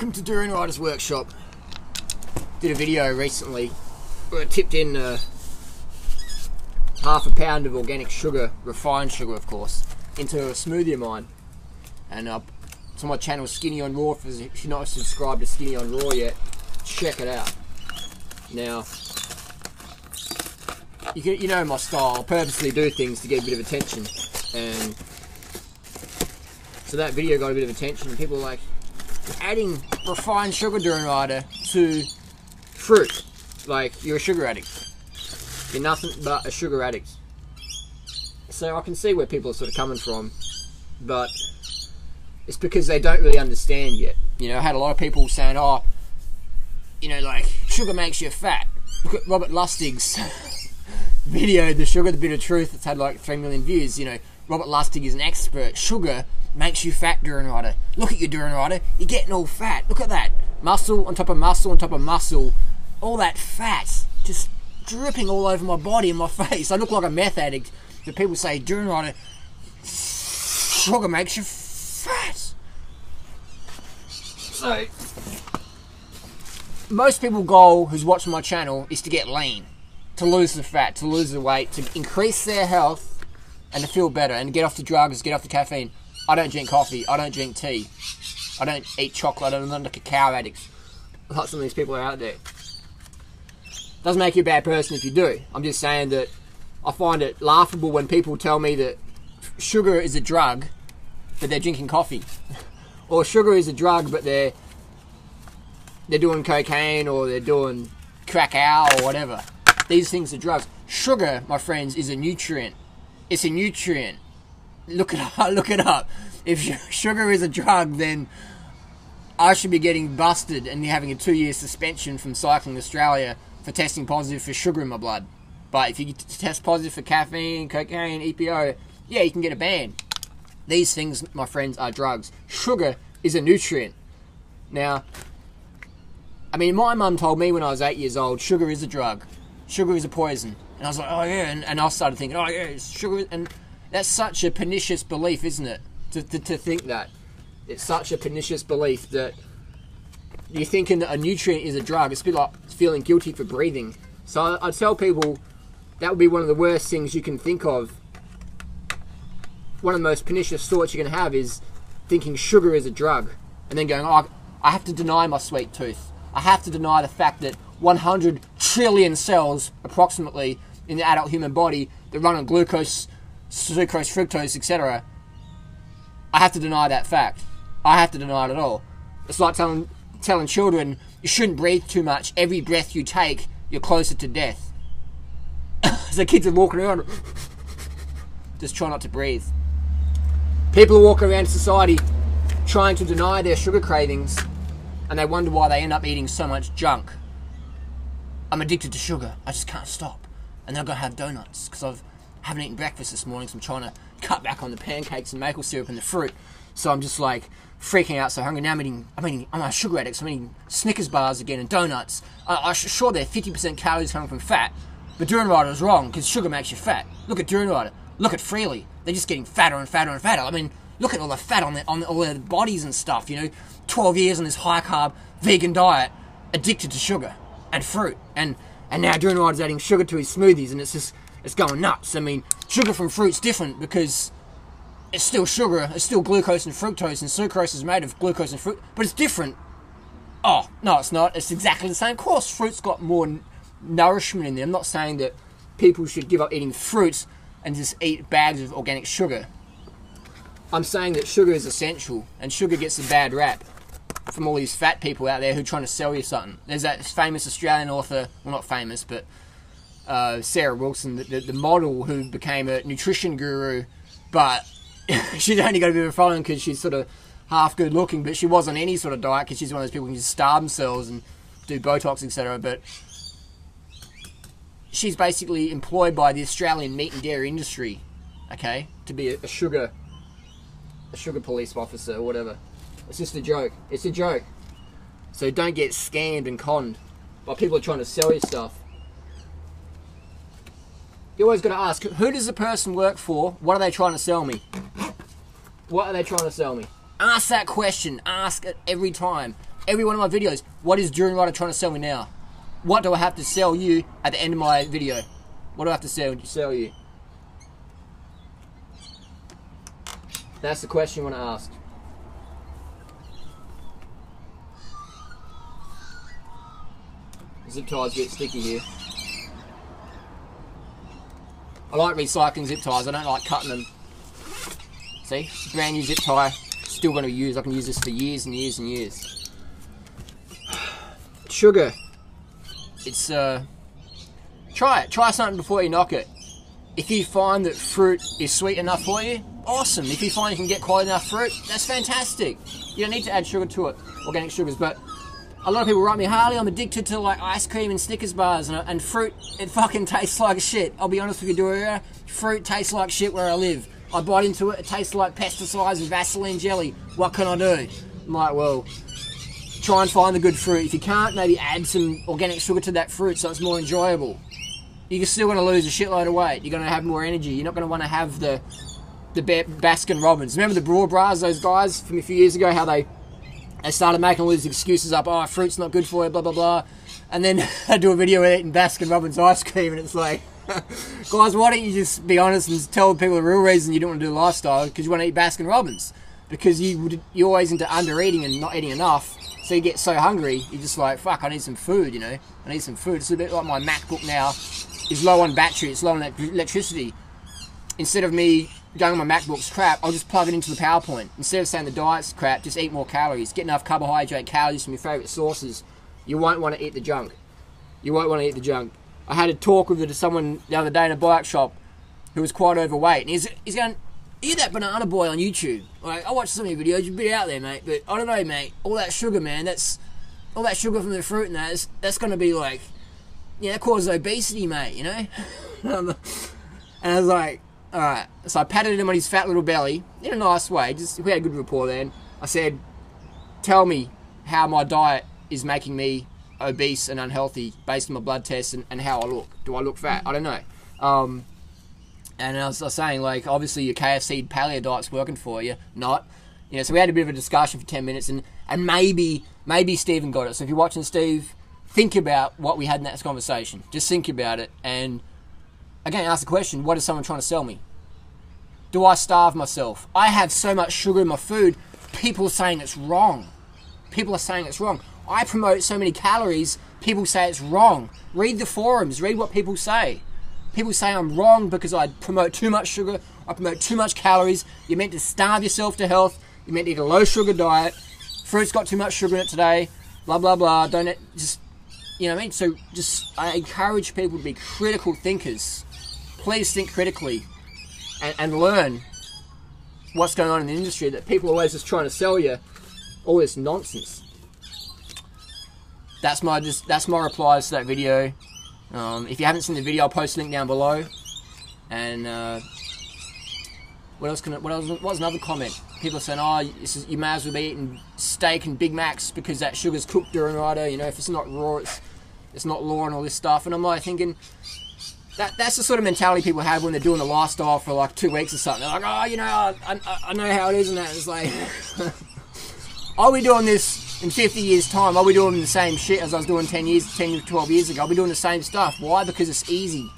Welcome to Durian Riders Workshop. Did a video recently where I tipped in half a pound of organic sugar, refined sugar of course, into a smoothie of mine. And it's on my channel Skinny on Raw. If you're not subscribed to Skinny on Raw yet, check it out. Now, you know my style. I purposely do things to get a bit of attention, and so that video got a bit of attention, and people were like, adding refined sugar, Durian Rider, to fruit, like you're a sugar addict. You're nothing but a sugar addict. So I can see where people are sort of coming from, but it's because they don't really understand yet. You know, I had a lot of people saying, oh, you know, like, sugar makes you fat. Look at Robert Lustig's video, The Sugar, the Bit of Truth. It's had like 3 million views. You know, Robert Lustig is an expert. Sugar makes you fat, Durian Rider. Look at you, Durian Rider. You're getting all fat. Look at that. Muscle on top of muscle on top of muscle. All that fat just dripping all over my body and my face. I look like a meth addict. But people say, Durian Rider, sugar makes you fat. So, most people's goal who's watching my channel is to get lean, to lose the fat, to lose the weight, to increase their health, and to feel better, and to get off the drugs, get off the caffeine. I don't drink coffee, I don't drink tea, I don't eat chocolate, I'm not a cacao addict. Like some of these people are out there. Doesn't make you a bad person if you do. I'm just saying that I find it laughable when people tell me that sugar is a drug, but they're drinking coffee. Or sugar is a drug, but they're doing cocaine, or they're doing crack-ow, or whatever. These things are drugs. Sugar, my friends, is a nutrient. It's a nutrient. Look it up. Look it up. If sugar is a drug, then I should be getting busted and having a 2-year suspension from Cycling Australia for testing positive for sugar in my blood. But if you test positive for caffeine, cocaine, EPO, yeah, you can get a ban. These things, my friends, are drugs. Sugar is a nutrient. Now, I mean, my mum told me when I was 8 years old, sugar is a drug. Sugar is a poison. And I was like, oh yeah, and I started thinking, oh yeah, sugar, and that's such a pernicious belief, isn't it? To think that. It's such a pernicious belief that you're thinking that a nutrient is a drug. It's a bit like feeling guilty for breathing. So I tell people that would be one of the worst things you can think of. One of the most pernicious thoughts you can have is thinking sugar is a drug, and then going, oh, I have to deny my sweet tooth. I have to deny the fact that 100 trillion cells, approximately, in the adult human body that run on glucose, sucrose, fructose, etc. I have to deny that fact. I have to deny it at all. It's like telling children, you shouldn't breathe too much. Every breath you take, you're closer to death. So kids are walking around, just try not to breathe. People are walking around society trying to deny their sugar cravings, and they wonder why they end up eating so much junk. I'm addicted to sugar. I just can't stop. And then I'm going to have donuts because I haven't eaten breakfast this morning, so I'm trying to cut back on the pancakes and maple syrup and the fruit. So I'm just like freaking out, so hungry. Now I'm a sugar addict, so I'm eating Snickers bars again and donuts. Sure, they're 50% calories coming from fat, but Durian Rider is wrong because sugar makes you fat. Look at Durian Rider. Look at Freely. They're just getting fatter and fatter and fatter. I mean, look at all the fat on all their bodies and stuff, you know. 12 years on this high-carb vegan diet, addicted to sugar and fruit. And now Durian Rider's adding sugar to his smoothies, and it's going nuts. I mean, sugar from fruit's different because it's still sugar, it's still glucose and fructose, and sucrose is made of glucose and fruit, but it's different. Oh, no, it's not. It's exactly the same. Of course, fruit's got more nourishment in there. I'm not saying that people should give up eating fruits and just eat bags of organic sugar. I'm saying that sugar is essential, and sugar gets a bad rap from all these fat people out there who are trying to sell you something. There's that famous Australian author, well, not famous, but Sarah Wilson, the model who became a nutrition guru, but she's only got a bit of a following because she's sort of half good looking, but she was on any sort of diet because she's one of those people who can just starve themselves and do Botox, etc. But she's basically employed by the Australian meat and dairy industry, okay, to be a sugar police officer or whatever. It's just a joke. It's a joke. So don't get scammed and conned by people trying to sell you stuff. You always got to ask, who does the person work for? What are they trying to sell me? What are they trying to sell me? Ask that question. Ask it every time. every one of my videos, what is Durant trying to sell me now? What do I have to sell you at the end of my video? What do I have to sell you? That's the question you want to ask. Zip ties get sticky here. I like recycling zip ties. I don't like cutting them. See? Brand new zip tie. Still going to use. I can use this for years and years and years. Sugar. It's try it. Try something before you knock it. If you find that fruit is sweet enough for you, awesome. If you find you can get quality enough fruit, that's fantastic. You don't need to add sugar to it, organic sugars. But a lot of people write me, Harley, I'm addicted to like ice cream and Snickers bars and fruit. It fucking tastes like shit. I'll be honest with you, Doria. Fruit tastes like shit where I live. I bite into it. It tastes like pesticides and Vaseline jelly. What can I do? I'm like, well, try and find the good fruit. If you can't, maybe add some organic sugar to that fruit so it's more enjoyable. You're still going to lose a shitload of weight. You're going to have more energy. You're not going to want to have the Baskin Robbins. Remember the Brawl Bras, those guys from a few years ago, how they started making all these excuses up, oh, fruit's not good for you, blah, blah, blah. And then I do a video with eating Baskin Robbins ice cream, and it's like, guys, why don't you just be honest and tell people the real reason you don't want to do the lifestyle? Because you want to eat Baskin Robbins. Because you're always into under-eating and not eating enough. So you get so hungry, you're just like, fuck, I need some food, you know? I need some food. It's a bit like my MacBook now. It's low on battery, it's low on electricity. Instead of me going on my MacBook's crap, I'll just plug it into the PowerPoint. Instead of saying the diet's crap, just eat more calories. Get enough carbohydrate calories from your favourite sources. You won't want to eat the junk. You won't want to eat the junk. I had a talk with someone the other day in a bike shop who was quite overweight. And he's going, you're that banana boy on YouTube. Like, I watch some of your videos, you're a bit out there, mate. But I don't know, mate. All that sugar, man, all that sugar from the fruit and that's going to be like, yeah, that causes obesity, mate, you know? And I was like, alright. So I patted him on his fat little belly, in a nice way, we had a good rapport then. I said, tell me how my diet is making me obese and unhealthy based on my blood tests and how I look. Do I look fat? I don't know. And I was saying, like, obviously your KFC paleo diet's working for you. Not. You know, so we had a bit of a discussion for 10 minutes and maybe Stephen got it. So if you're watching, Steve, think about what we had in that conversation. Just think about it. And again, ask the question, what is someone trying to sell me? Do I starve myself? I have so much sugar in my food, people are saying it's wrong. People are saying it's wrong. I promote so many calories, people say it's wrong. Read the forums, read what people say. People say I'm wrong because I promote too much sugar, I promote too much calories. You're meant to starve yourself to health. You're meant to eat a low sugar diet. Fruit's got too much sugar in it today. Blah, blah, blah. You know what I mean? So I encourage people to be critical thinkers. Please think critically and learn what's going on in the industry, that people are always just trying to sell you all this nonsense. That's my replies to that video. If you haven't seen the video, I'll post a link down below. And what was another comment? People are saying, oh, you may as well be eating steak and Big Macs because that sugar's cooked during righto. You know, if it's not raw, it's not law and all this stuff. And I'm like thinking, that's the sort of mentality people have when they're doing the lifestyle for like 2 weeks or something. They're like, oh, you know, I know how it is and that. It's like, are we doing this in 50 years' time? Are we doing the same shit as I was doing 10 to 12 years ago? I'll be doing the same stuff. Why? Because it's easy.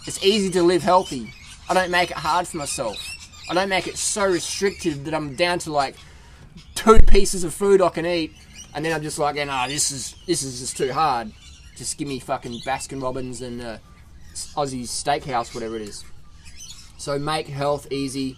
It's easy to live healthy. I don't make it hard for myself. I don't make it so restrictive that I'm down to like 2 pieces of food I can eat, and then I'm just like, nah, this is just too hard. Just give me fucking Baskin Robbins and Aussie Steakhouse, whatever it is. So make health easy.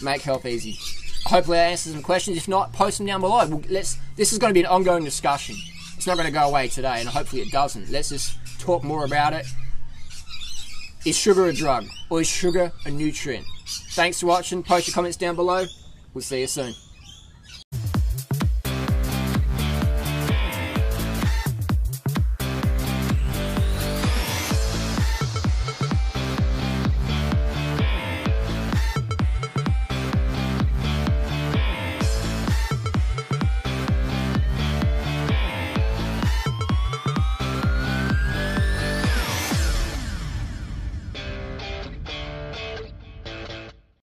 Make health easy. Hopefully that answers some questions. If not, post them down below. This is going to be an ongoing discussion. It's not going to go away today, and hopefully it doesn't. Let's just talk more about it. Is sugar a drug, or is sugar a nutrient? Thanks for watching. Post your comments down below. We'll see you soon.